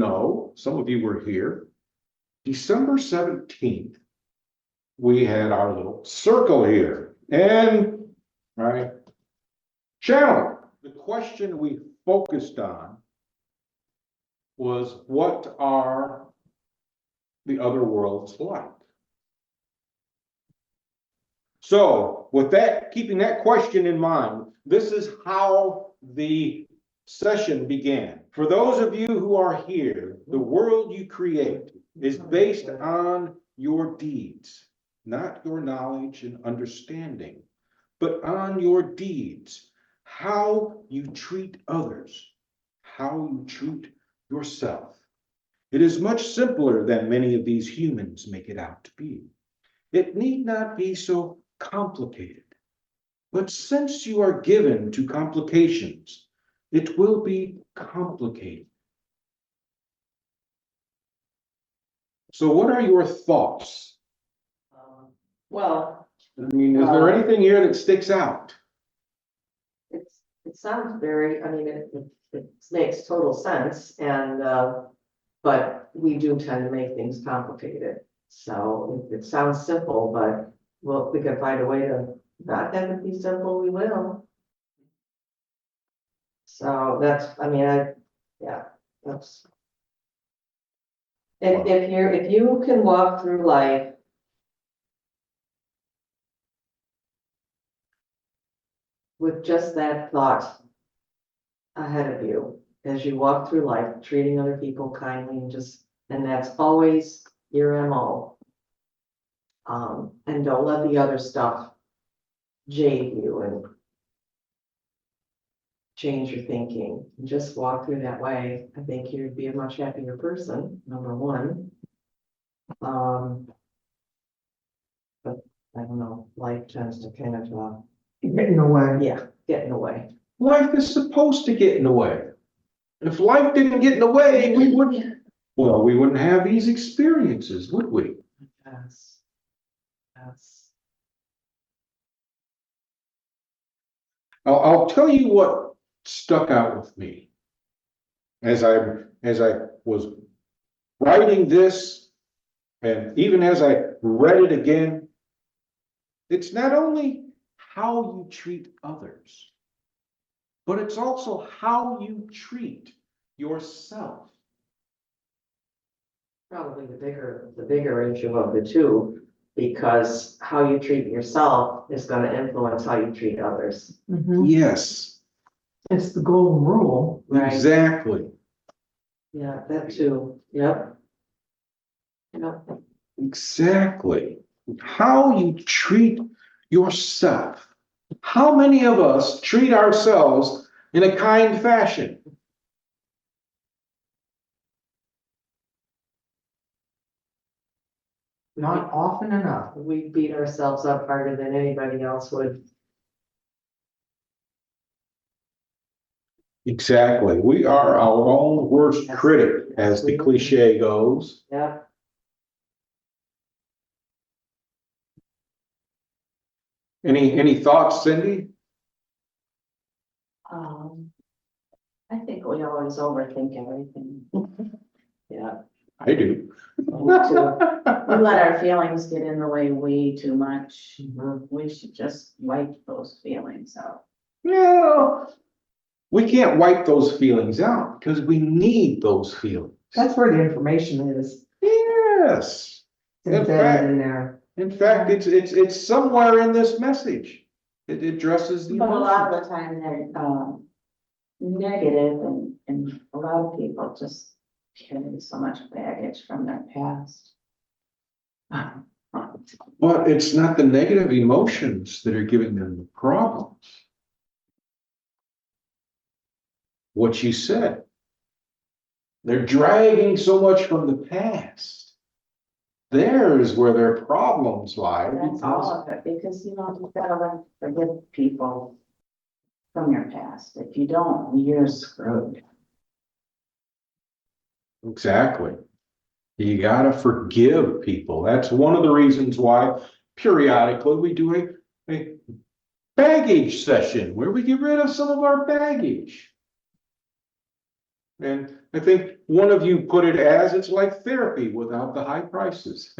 know, some of you were here, December 17th, we had our little circle here. And, right, channel, the question we focused on was, what are the other worlds like? So with that, keeping that question in mind, this is how the session began. For those of you who are here, the world you create is based on your deeds, not your knowledge and understanding, but on your deeds, how you treat others, how you treat yourself. It is much simpler than many of these humans make it out to be. It need not be so complicated. But since you are given to complications, it will be complicated. So what are your thoughts? Well, I mean, is there anything here that sticks out? it sounds very, I mean, it makes total sense and, but we do tend to make things complicated. So it sounds simple, but well, if we can find a way to not have it be simple, we will. So that's, I mean, yeah, that's. If you can walk through life with just that thought ahead of you, as you walk through life, treating other people kindly and that's always your MO. And don't let the other stuff jade you and change your thinking. Just walk through that way. I think you'd be a much happier person, number one. But I don't know, life tends to kind of, Get in the way. yeah, get in the way. Life is supposed to get in the way. If life didn't get in the way, we wouldn't have these experiences, would we? Yes. Yes. I'll tell you what stuck out with me as I was writing this, and even as I read it again. It's not only how you treat others, but it's also how you treat yourself. Probably the bigger issue of the two, because how you treat yourself is gonna influence how you treat others. Yes, It's the golden rule. Right. exactly, Yeah, that too, yep. Yep. exactly. How you treat yourself. How many of us treat ourselves in a kind fashion? Not often enough. We beat ourselves up harder than anybody else would. Exactly. We are our own worst critic, as the cliche goes. Yeah. Any thoughts, Cindy? I think we always overthink everything. Yeah. I do. We let our feelings get in the way way too much. We should just wipe those feelings out. No, we can't wipe those feelings out because we need those feelings. That's where the information is. Yes. It's embedded in there. In fact, it's somewhere in this message. It addresses the But a lot emotion. of the time they're negative and a lot of people just carry so much baggage from their past. But it's not the negative emotions that are giving them the problems. What you said. They're dragging so much from the past. There's where their problems lie. That's all of it, because you know, you've gotta learn to forgive people from your past. If you don't, you're screwed. Exactly. You gotta forgive people. That's one of the reasons why periodically we do a baggage session where we get rid of some of our baggage. And I think one of you put it as it's like therapy without the high prices.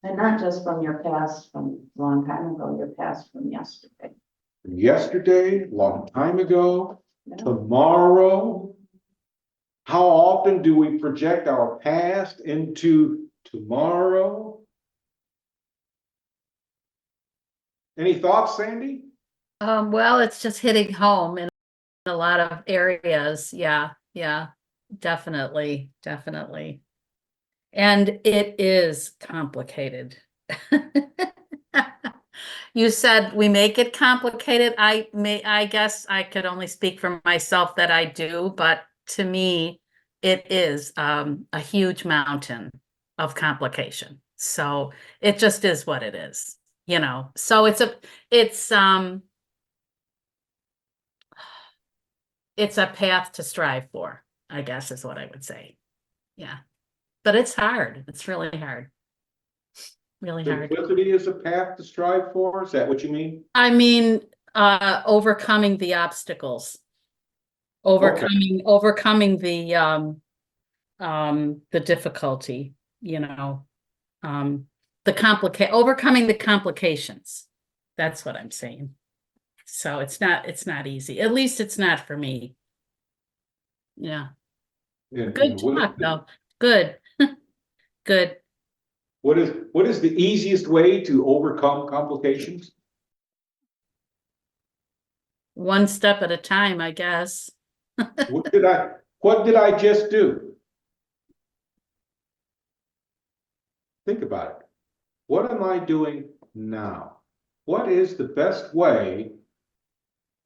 And not just from your past, from a long time ago, your past from yesterday. Yesterday, long time ago, you know? tomorrow. How often do we project our past into tomorrow? Any thoughts, Sandy? Well, it's just hitting home in a lot of areas. Yeah, definitely, definitely. And it is complicated. You said we make it complicated. I guess I could only speak for myself that I do, but to me, it is a huge mountain of complication. So it just is what it is, you know. So it's a path to strive for, I guess is what I would say. Yeah. But it's hard. It's really hard. Really hard. Simplicity is a path to strive for, is that what you mean? I mean, overcoming the obstacles. Overcoming the difficulty, you know. Overcoming the complications. That's what I'm saying. So it's not easy. At least it's not for me. Yeah. And Good talk, though. Good. Good. what is the easiest way to overcome complications? One step at a time, I guess. What did I just do? Think about it. What am I doing now? What is the best way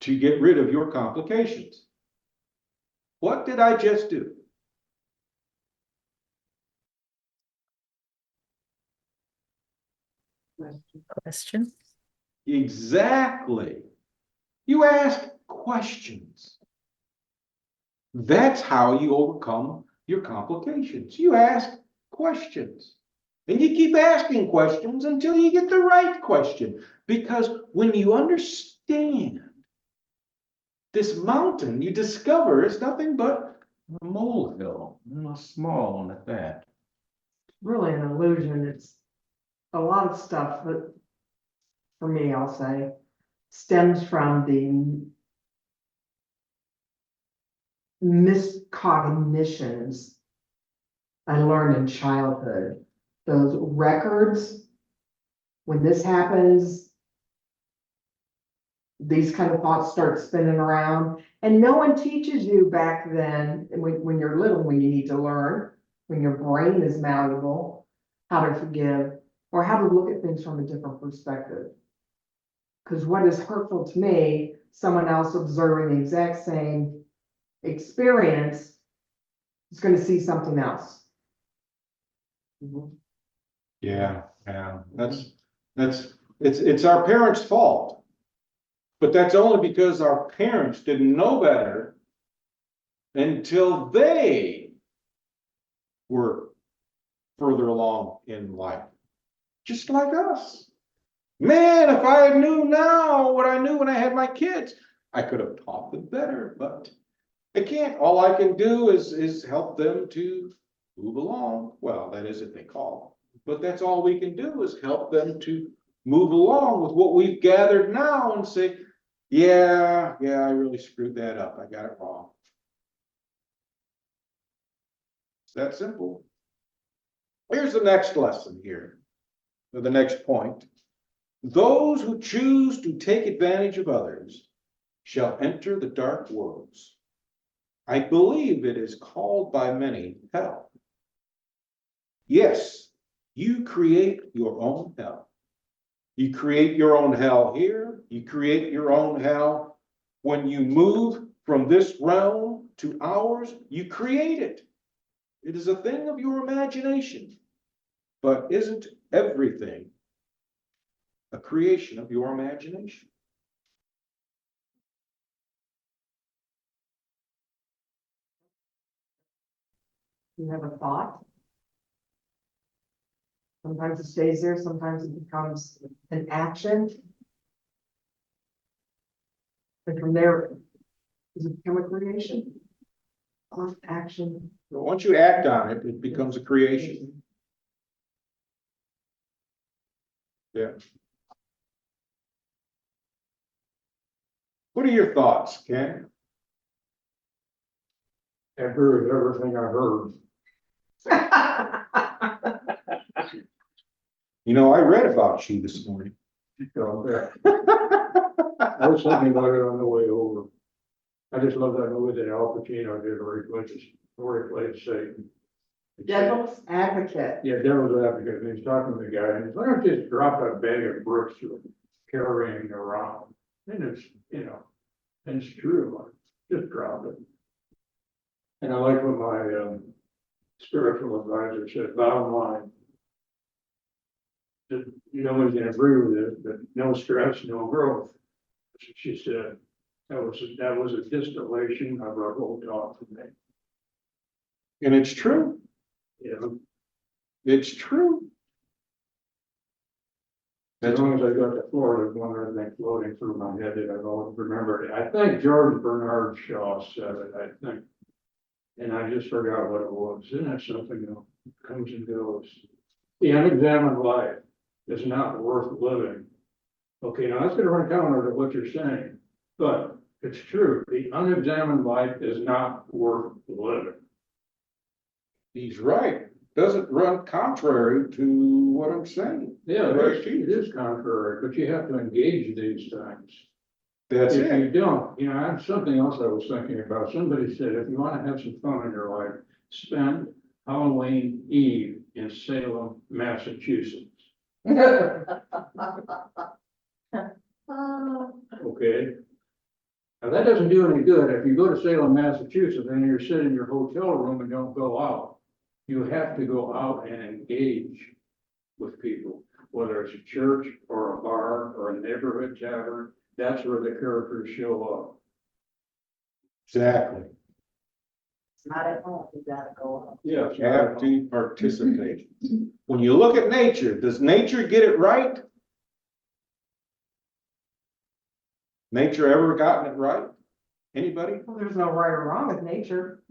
to get rid of your complications? What did I just do? Question. Exactly. You ask questions. That's how you overcome your complications. You ask questions. And you keep asking questions until you get the right question. Because when you understand this mountain, you discover it's nothing but a molehill, and a small one at that. Really an illusion. It's a lot of stuff that, for me, I'll say, stems from the miscognitions I learned in childhood. Those records, when this happens, these kind of thoughts start spinning around. And no one teaches you back then, when you're little, when you need to learn, when your brain is malleable, how to forgive or how to look at things from a different perspective. Because what is hurtful to me, someone else observing the exact same experience is going to see something else. Yeah, it's our parents' fault. But that's only because our parents didn't know better until they were further along in life. Just like us. Man, if I knew now what I knew when I had my kids, I could have taught them better, but I can't. All I can do is help them to move along. Well, that is if they call. But that's all we can do is help them to move along with what we've gathered now and say, yeah, I really screwed that up. I got it wrong. It's that simple. Here's the next lesson here, or the next point. Those who choose to take advantage of others shall enter the dark worlds. I believe it is called by many hell. Yes, you create your own hell. You create your own hell here. You create your own hell when you move from this realm to ours. You create it. It is a thing of your imagination. But isn't everything a creation of your imagination? You have a thought. Sometimes it stays there, sometimes it becomes an action. And from there, Does it become a creation? Or action? But once you act on it, it becomes a creation. Yeah. What are your thoughts, Ken? I agree with everything I heard. You know, I read about you this morning. So, I was thinking about it on the way over. I just love that movie that Al Pacino did, where he played Satan. Devil's advocate. Yeah, devil's advocate, and he's talking to the guy, and he's, why don't you just drop a bag of bricks you're carrying around? And it's, and it's true, just drop it. And I like what my, spiritual advisor said, bottom line. That nobody's gonna agree with it, but no stress, no growth. She said, that was a distillation of our whole talk today. And it's true. You know, It's true. as long as I got the floor, there's one other thing floating through my head that I've always remembered. I think George Bernard Shaw said it, I think. And I just forgot what it was. Isn't that something that comes and goes? The unexamined life is not worth living. Okay, now that's gonna run counter to what you're saying, but it's true. The unexamined life is not worth living. He's right. Doesn't run contrary to what I'm saying. Yeah, Right. it is contrary, but you have to engage these things. That's If you it. don't, I have something else I was thinking about. Somebody said, if you wanna have some fun in your life, spend Halloween Eve in Salem, Massachusetts. Okay? Now, that doesn't do any good. If you go to Salem, Massachusetts, and you're sitting in your hotel room and don't go out. You have to go out and engage with people, whether it's a church or a bar or a neighborhood tavern. That's where the characters show up. Exactly. It's not at home, you gotta go out. Yeah. You have to participate. When you look at nature, does nature get it right? Nature ever gotten it right? Anybody? Well, there's no right or wrong with nature,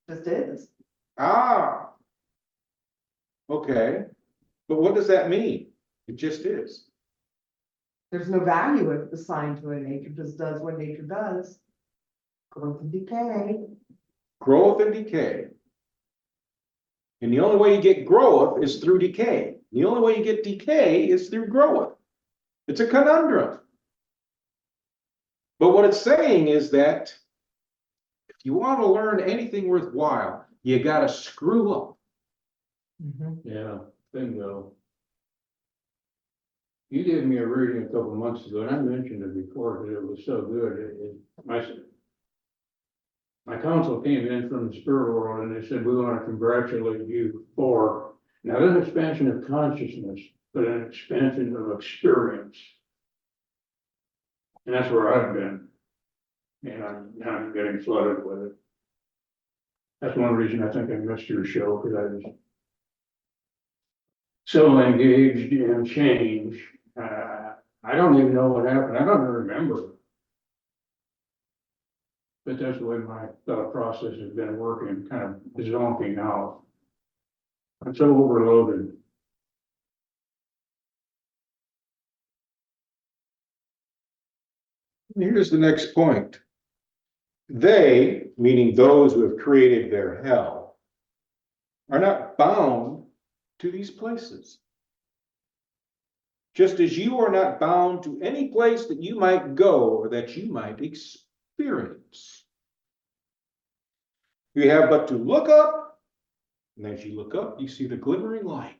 just is. Ah. Okay, but what does that mean? It just is. There's no value assigned to it. Nature just does what nature does. Growth and decay. Growth and decay. And the only way you get growth is through decay. The only way you get decay is through growth. It's a conundrum. But what it's saying is that if you want to learn anything worthwhile, you gotta screw up. Yeah, bingo. You gave me a reading a couple months ago, and I mentioned it before, because it was so good. My counsel came in from the spirit world and they said, we want to congratulate you for not an expansion of consciousness, but an expansion of experience. And that's where I've been. And I'm getting flooded with it. That's one reason I think I missed your show, because I was so engaged in change. I don't even know what happened. I don't remember. But that's the way my thought process has been working, kind of zonking out. I'm so overloaded. Here's the next point. They, meaning those who have created their hell, are not bound to these places. Just as you are not bound to any place that you might go or that you might experience. You have but to look up, and as you look up, you see the glimmering light.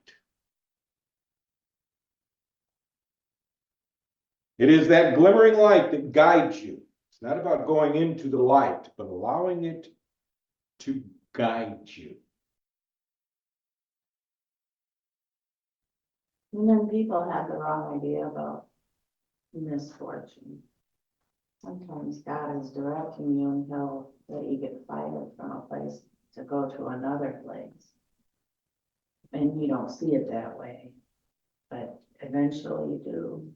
It is that glimmering light that guides you. It's not about going into the light, but allowing it to guide you. And then people have the wrong idea about misfortune. Sometimes God is directing you and he'll let you get fired from a place to go to another place. And you don't see it that way, but eventually you do.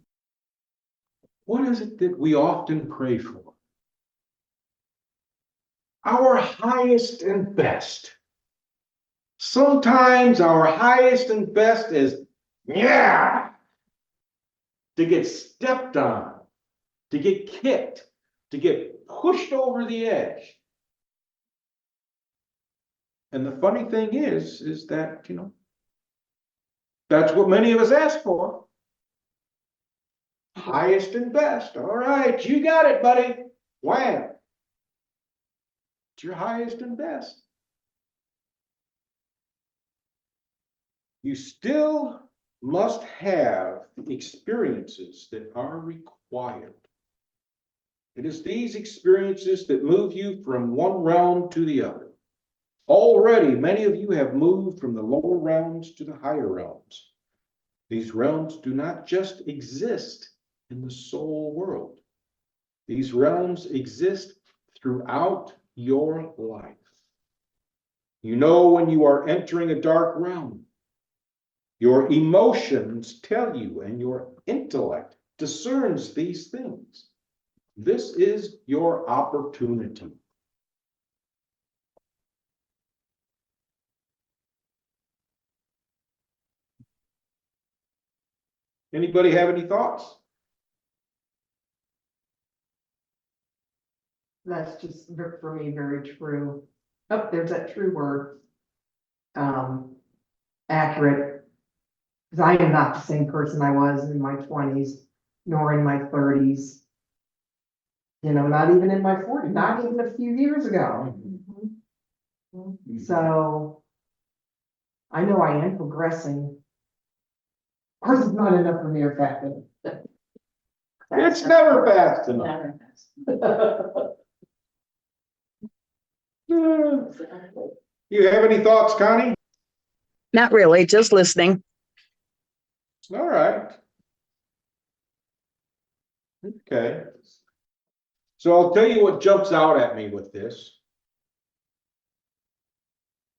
What is it that we often pray for? our highest and best. Sometimes our highest and best is, yeah, to get stepped on, to get kicked, to get pushed over the edge. And the funny thing is that, that's what many of us ask for. Highest and best. All right, you got it, buddy. Wham. It's your highest and best. You still must have the experiences that are required. It is these experiences that move you from one realm to the other. Already, many of you have moved from the lower realms to the higher realms. These realms do not just exist in the soul world. These realms exist throughout your life. You know when you are entering a dark realm. Your emotions tell you, and your intellect discerns these things. This is your opportunity. Anybody have any thoughts? That's just for me very true. Oh, there's that true word. Accurate. Because I am not the same person I was in my 20s, nor in my 30s. Not even in my 40s, not even a few years ago. So I know I am progressing. Of course, it's not enough for me or fast. It's never fast enough. Never has. You have any thoughts, Connie? Not really, just listening. All right. Okay. So I'll tell you what jumps out at me with this.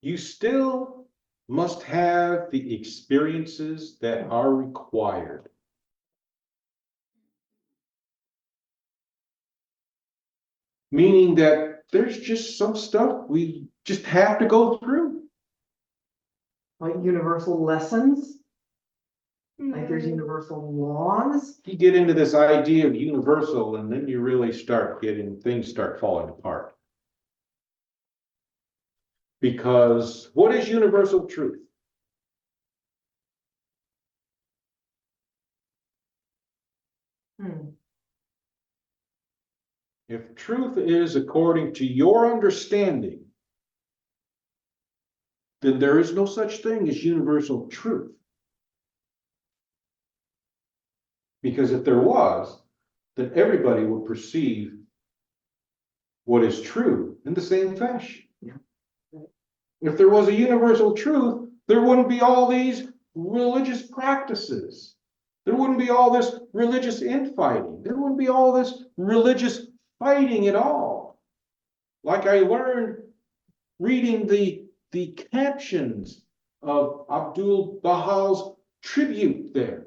You still must have the experiences that are required. Meaning that there's just some stuff we just have to go through. Like universal lessons. Like there's universal laws. You get into this idea of universal, and then you really start getting, things start falling apart. Because what is universal truth? If truth is according to your understanding, then there is no such thing as universal truth. Because if there was, then everybody would perceive what is true in the same fashion. If there was a universal truth, there wouldn't be all these religious practices. There wouldn't be all this religious infighting. There wouldn't be all this religious fighting at all. Like I learned reading the captions of Abdul Baha's tribute there.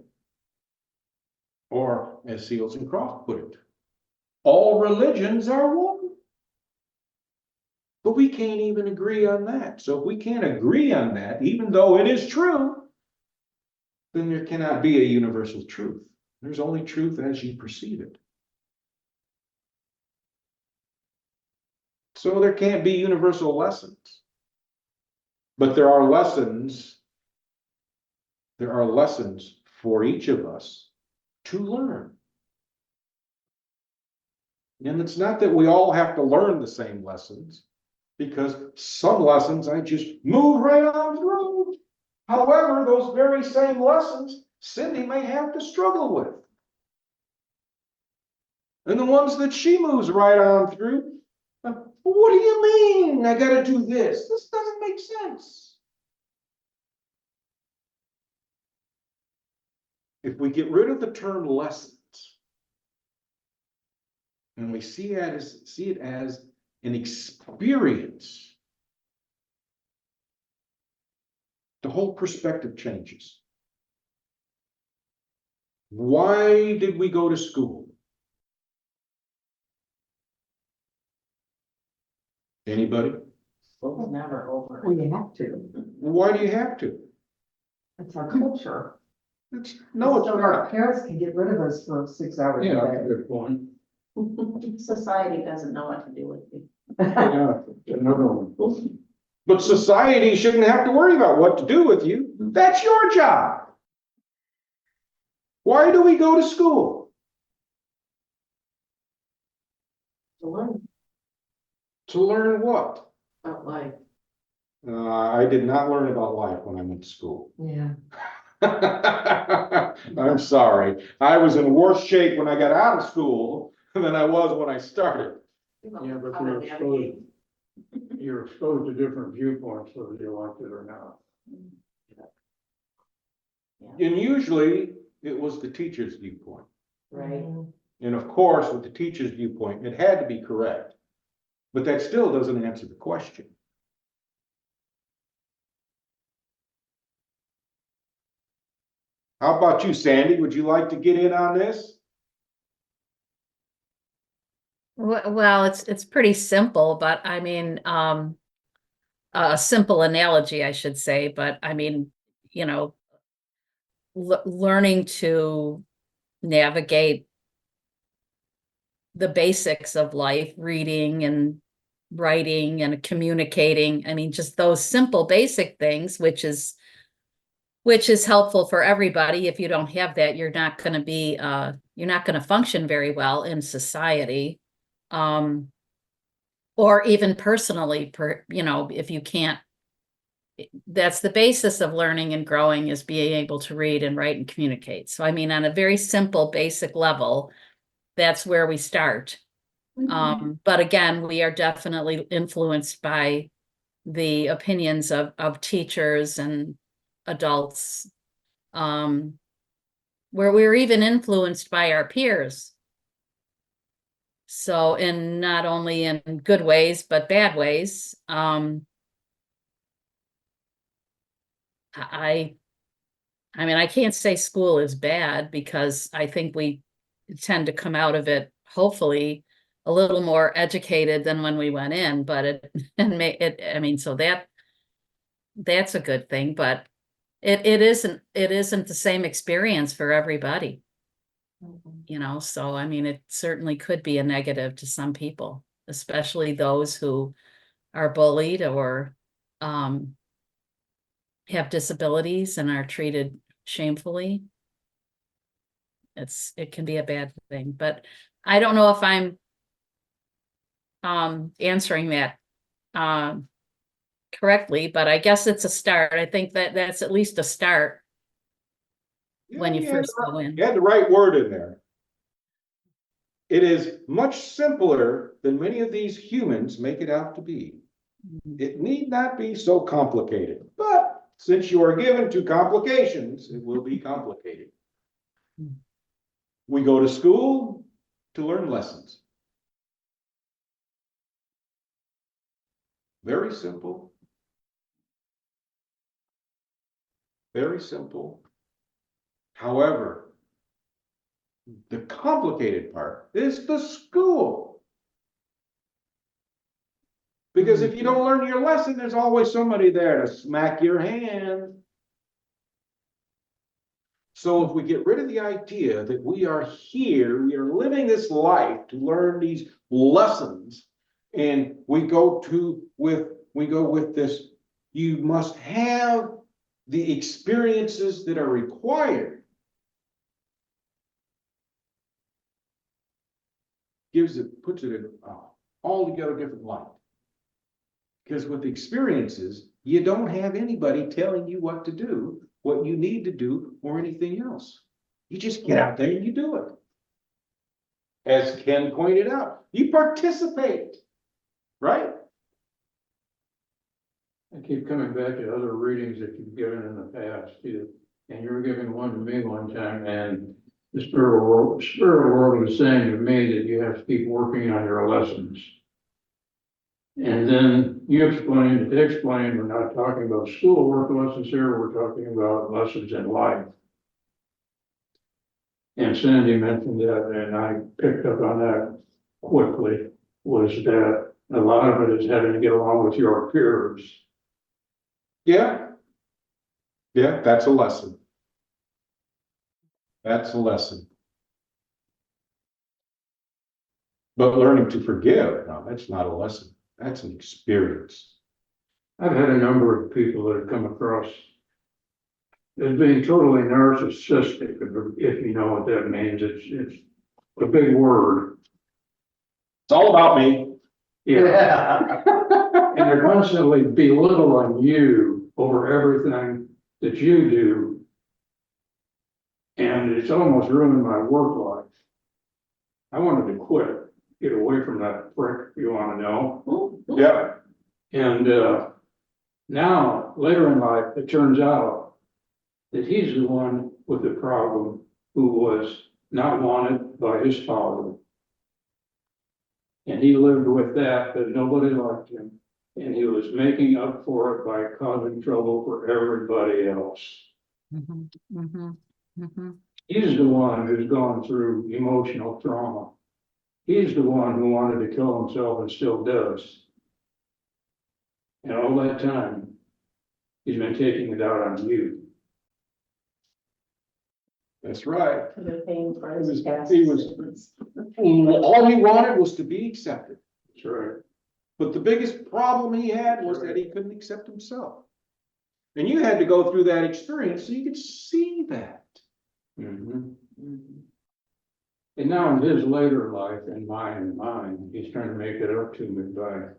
Or as Seals and Croft put it, all religions are one. But we can't even agree on that. So if we can't agree on that, even though it is true, then there cannot be a universal truth. There's only truth as you perceive it. So there can't be universal lessons. But there are lessons for each of us to learn. And it's not that we all have to learn the same lessons, because some lessons I just move right on through. However, those very same lessons Cindy may have to struggle with. And the ones that she moves right on through, what do you mean I gotta do this? This doesn't make sense. If we get rid of the term lessons, and we see it as an experience, the whole perspective changes. Why did we go to school? Anybody? School's never over. Well, you have to. Why do you have to? It's our culture. No, it's So our not. parents can get rid of us for 6 hours a Yeah, that's a day. good point. Society doesn't know what to do with you. Yeah, another one. But society shouldn't have to worry about what to do with you. That's your job. Why do we go to school? To learn To learn what? about life. I did not learn about life when I went to school. Yeah. I'm sorry. I was in worse shape when I got out of school than I was when I started. Yeah, but How to navigate. you're exposed to different viewpoints, whether you like it or not. And usually it was the teacher's viewpoint. Right, And of course, with the teacher's viewpoint, it had to be correct. But that still doesn't answer the question. How about you, Sandy? Would you like to get in on this? Well, it's pretty simple, but I mean, a simple analogy, I should say, but I mean, you know, learning to navigate the basics of life, reading and writing and communicating. I mean, just those simple basic things, which is helpful for everybody. If you don't have that, you're not going to be you're not going to function very well in society. Or even personally, if you can't, that's the basis of learning and growing, is being able to read and write and communicate. So, I mean, on a very simple, basic level, that's where we start. But again, we are definitely influenced by the opinions of teachers and adults, where we're even influenced by our peers. So, in not only in good ways, but bad ways. I mean, I can't say school is bad, because I think we tend to come out of it, hopefully, a little more educated than when we went in, but I mean, so that's a good thing, but it isn't the same experience for everybody, so I mean, it certainly could be a negative to some people, especially those who are bullied or have disabilities and are treated shamefully. It can be a bad thing, but I don't know if I'm answering that correctly, but I guess it's a start. I think that's at least a start when you first go in. You had the right word in there. It is much simpler than many of these humans make it out to be. It need not be so complicated, but since you are given to complications, it will be complicated. We go to school to learn lessons. Very simple. Very simple. However, the complicated part is the school. Because if you don't learn your lesson, there's always somebody there to smack your hand. So if we get rid of the idea that we are here, we are living this life to learn these lessons, and we go with this, you must have the experiences that are required. Puts it in altogether different light. Because with experiences, you don't have anybody telling you what to do, what you need to do, or anything else. You just get out there and you do it. As Ken pointed out, you participate, right? I keep coming back to other readings that you've given in the past, and you were giving one to me one time, and the spirit world was saying to me that you have to keep working on your lessons. And then you explained, we're not talking about schoolwork lessons here, we're talking about lessons in life. And Sandy mentioned that, and I picked up on that quickly, was that A lot of it is having to get along with your peers. Yeah. Yeah, that's a lesson. That's a lesson. But learning to forgive, no, that's not a lesson. That's an experience. I've had a number of people that have come across as being totally narcissistic, if you know what that means. It's a big word. It's all about me. Yeah. And they're constantly belittling you over everything that you do. And it's almost ruined my work life. I wanted to quit, get away from that prick, if you want to know. Yeah. And now, later in life, it turns out that he's the one with the problem who was not wanted by his father. And he lived with that nobody liked him. And he was making up for it by causing trouble for everybody else. Mhm, mhm, mhm. He's the one who's gone through emotional trauma. He's the one who wanted to kill himself and still does. And all that time, he's been taking it out on you. That's right. They're paying for He was- his past he was- sins. All he wanted was to be accepted. That's right. But the biggest problem he had was that he couldn't accept himself. And you had to go through that experience so you could see that. Mhm. Mhm. And now in his later life, and mine, he's trying to make it up to me by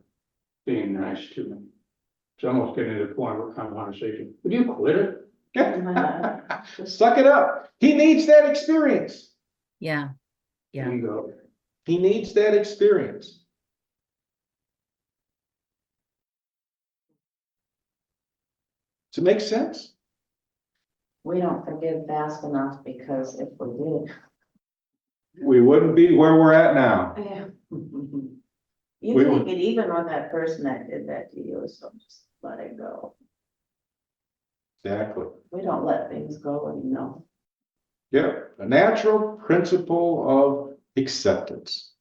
being nice to me. It's almost getting to the point where I want to say to him, would you quit it? Suck it up. He needs that experience. Yeah, yeah. And go, He needs that experience. Does it make sense? We don't forgive fast enough because if we did. We wouldn't be where we're at now. Yeah. We You would- take it even with that person that did that to you, so just let it go. Exactly. We don't let things go, you know. Yeah, a natural principle of acceptance.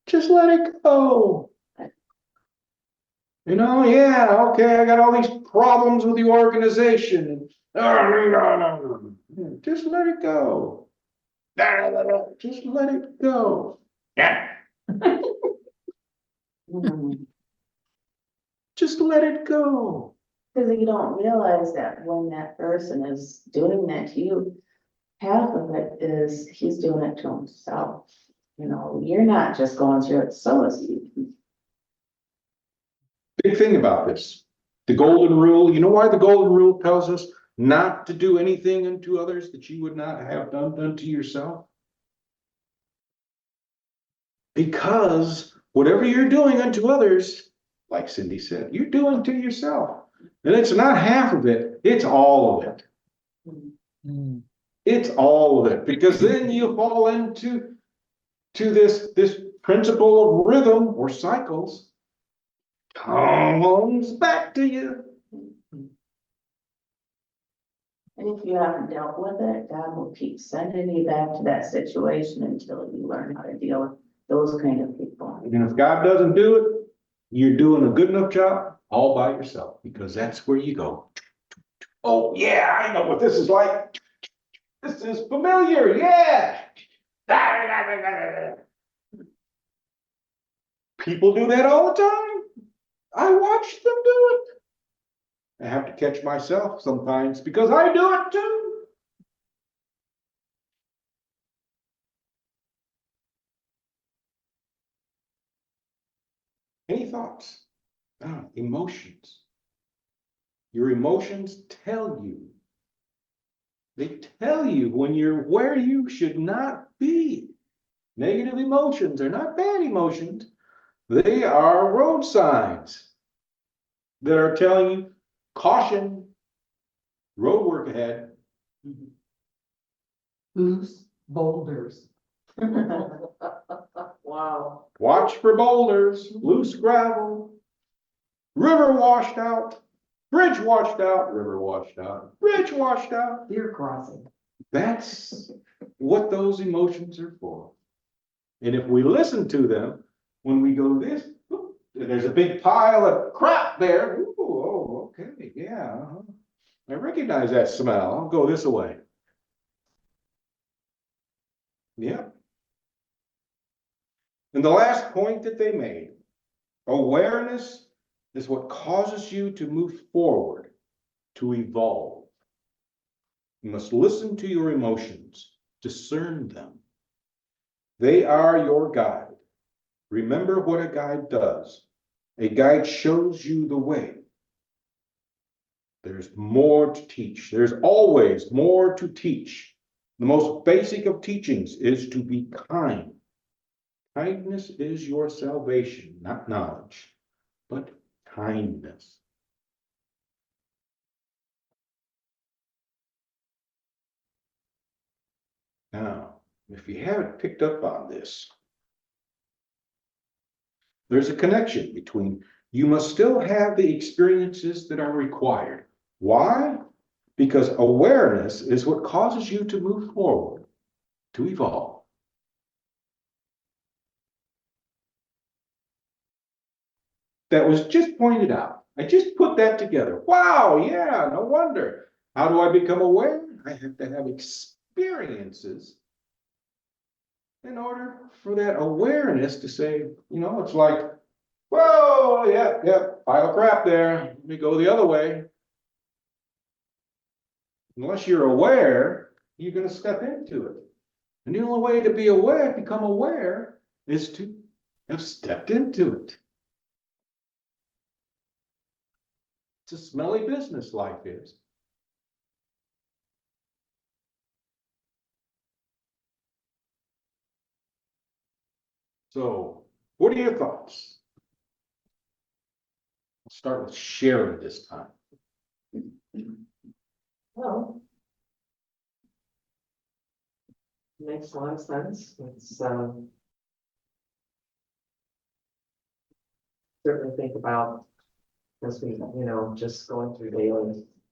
Just let it go. You know, yeah, okay, I got all these problems with the organization. Just let it go. Just let it go. Yeah, just let it go. Cause you don't realize that when that person is doing that to you, half of it is he's doing it to himself. You know, you're not just going through it, so is he. Big thing about this, the golden rule, you know why the golden rule tells us not to do anything unto others that you would not have done unto yourself? Because whatever you're doing unto others, like Cindy said, you're doing to yourself. And it's not half of it, it's all of it. Mm. It's all of it, because then you fall into this principle of rhythm or cycles. Comes back to you. And if you haven't dealt with it, God will keep sending you back to that situation until you learn how to deal with those kind of people. And if God doesn't do it, you're doing a good enough job all by yourself, because that's where you go. Oh, yeah, I know what this is like. This is familiar, yeah. People do that all the time. I watch them do it. I have to catch myself sometimes because I do it too. Any thoughts? Emotions. Your emotions tell you. They tell you when you're where you should not be. Negative emotions are not bad emotions. They are road signs that are telling you caution, road work ahead. Loose boulders. Wow. Watch for boulders, loose gravel, river washed out, bridge washed out, river washed out, bridge washed out. Deer crossing. That's what those emotions are for. And if we listen to them, when we go this, there's a big pile of crap there. Ooh, oh, okay, yeah. I recognize that smell. I'll go this way. Yeah. And the last point that they made, awareness is what causes you to move forward, to evolve. You must listen to your emotions, discern them. They are your guide. Remember what a guide does. A guide shows you the way. There's more to teach. There's always more to teach. The most basic of teachings is to be kind. Kindness is your salvation, not knowledge, but kindness. Now, if you haven't picked up on this, there's a connection between you must still have the experiences that are required. Why? Because awareness is what causes you to move forward, to evolve. That was just pointed out. I just put that together. Wow, yeah, no wonder. How do I become aware? I have to have experiences in order for that awareness to say, it's like, whoa, yeah, pile of crap there. Let me go the other way. Unless you're aware, you're going to step into it. And the only way to be aware, become aware, is to have stepped into it. It's a smelly business, life is. So, what are your thoughts? I'll start with Sherry this time. Well. Makes a lot of sense. It's, certainly think about as we, just going through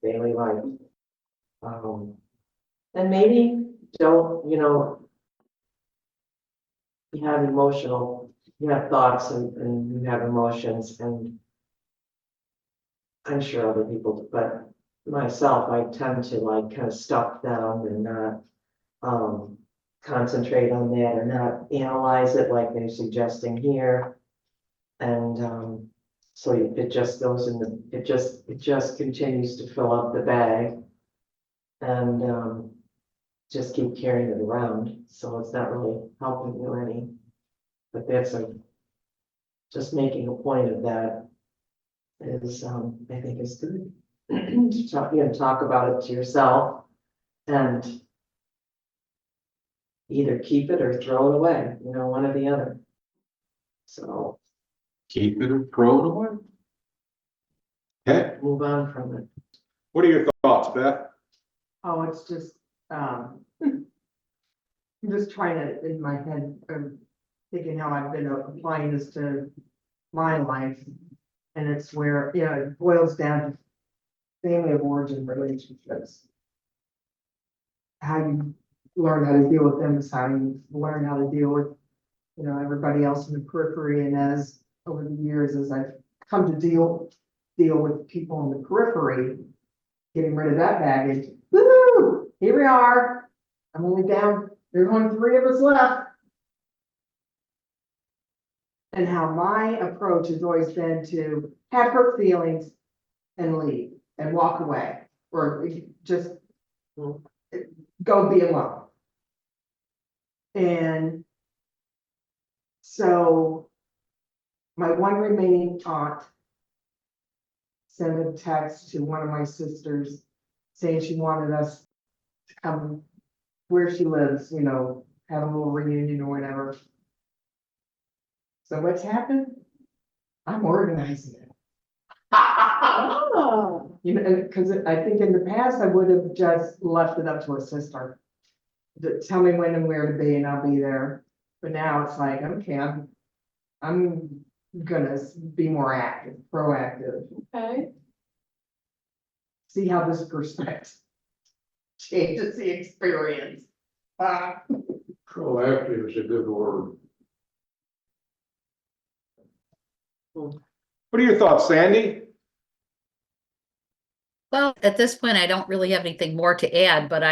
daily life. And maybe don't, you have thoughts and you have emotions, and I'm sure other people, do, but myself, I tend to like kind of stuff them and not concentrate on that or not analyze it like they're suggesting here. And so it just goes in it just continues to fill up the bag. And just keep carrying it around, so it's not really helping you any. But that's just making a point of that is, I think is good. To talk about it to yourself and either keep it or throw it away, one or the other. So Keep it or throw it away. Okay, move on from it. what are your thoughts, Beth? Oh, it's just, I'm just trying to, in my head, thinking how I've been applying this to my life. And it's where, it boils down to family of origin relationships. How you learn how to deal with them is how you learn how to deal with, everybody else in the periphery. And as over the years, as I've come to deal with people in the periphery, getting rid of that baggage, woo, here we are. I'm only down, there's only 3 of us left. And how my approach has always been to have hurt feelings and leave and walk away, or just go be alone. And so my one remaining aunt sent a text to one of my sisters saying she wanted us to come where she lives, have a little reunion or whatever. So what's happened? I'm organizing it. Oh. Because I think in the past, I would have just left it up to a sister to tell me when and where to be, and I'll be there. But now it's like, okay, I'm gonna be more active, proactive, Okay. see how this perspective changes the experience. Proactive is a good word. What are your thoughts, Sandy? Well, at this point, I don't really have anything more to add, but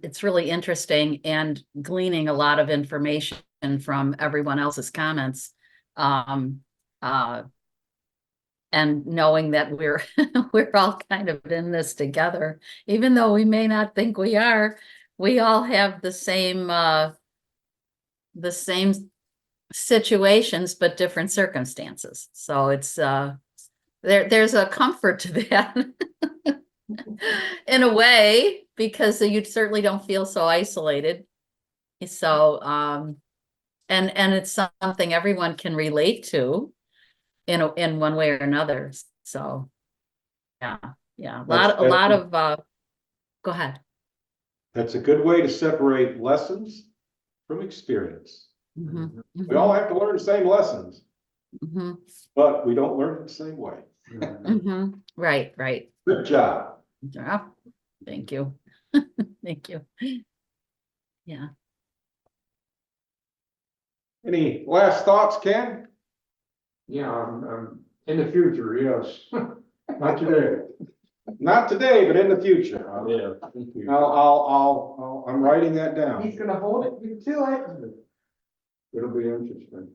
it's really interesting and gleaning a lot of information from everyone else's comments. Um, and knowing that we're, we're all kind of in this together, even though we may not think we are, we all have the same situations, but different circumstances. So it's, there's a comfort to that. In a way, because you certainly don't feel so isolated. So, and it's something everyone can relate to in one way or another. So, yeah, a lot of, go ahead. That's a good way to separate lessons from experience. Mhm, We all have to learn the same lessons, mhm, but we don't learn it the same way. mhm. Right. Good job. Yeah, thank you. Thank you. Yeah. Any last thoughts, Ken? Yeah, in the future, yes. Not today. Not today, but in the future. Yeah. thank you. I'm writing that down. He's gonna hold it to it. It'll be interesting.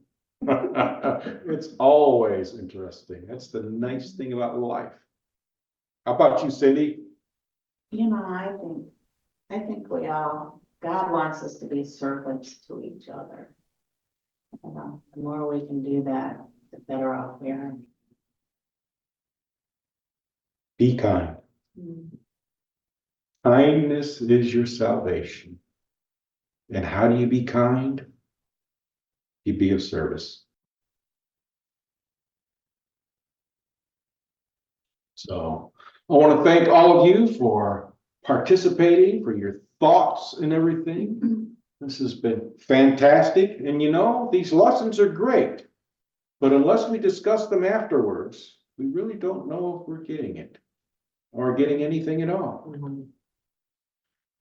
It's always interesting. That's the nice thing about life. How about you, Cindy? You know, I think God wants us to be servants to each other. You know, the more we can do that, the better off we are. Be kind. Kindness is your salvation. And how do you be kind? You be of service. So I want to thank all of you for participating, for your thoughts and everything. This has been fantastic. And you know, these lessons are great, but unless we discuss them afterwards, we really don't know if we're getting it or getting anything at all.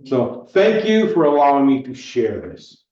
So thank you for allowing me to share this.